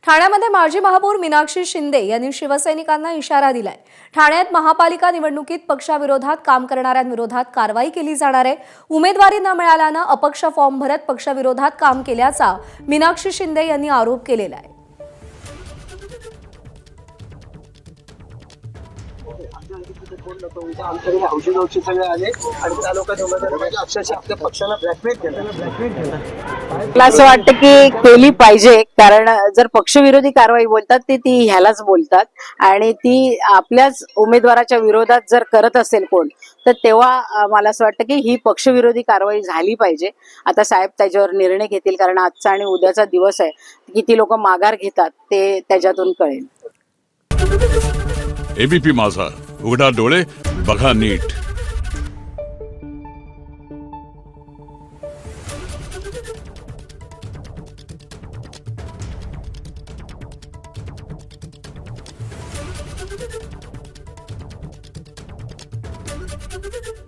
ठाण्यामध्ये माजी महापौर मीनाक्षी शिंदे यांनी शिवसैनिकांना इशारा दिलाय। ठाण्यात महापालिका निवडणुकीत पक्षाविरोधात काम करणाऱ्यांविरोधात कारवाई केली जाणार आहे। उमेदवारी न मिळाल्यानं अपक्ष फॉर्म भरत पक्षाविरोधात काम केल्याचा मीनाक्षी शिंदे यांनी आरोप केलेला आहे। मला असं वाटतं की केली पाहिजे, कारण जर पक्षविरोधी कारवाई बोलतात ते ती ह्यालाच बोलतात आणि ती आपल्याच उमेदवाराच्या विरोधात जर करत असेल कोण, तर तेव्हा मला असं वाटतं की ही पक्षविरोधी कारवाई झाली पाहिजे। आता साहेब त्याच्यावर निर्णय घेतील, कारण आजचा आणि उद्याचा दिवस आहे। किती लोक माघार घेतात ते त्याच्यातून कळेल। एबीपी माझा, उघडा डोळे बघा नीट। Thank you.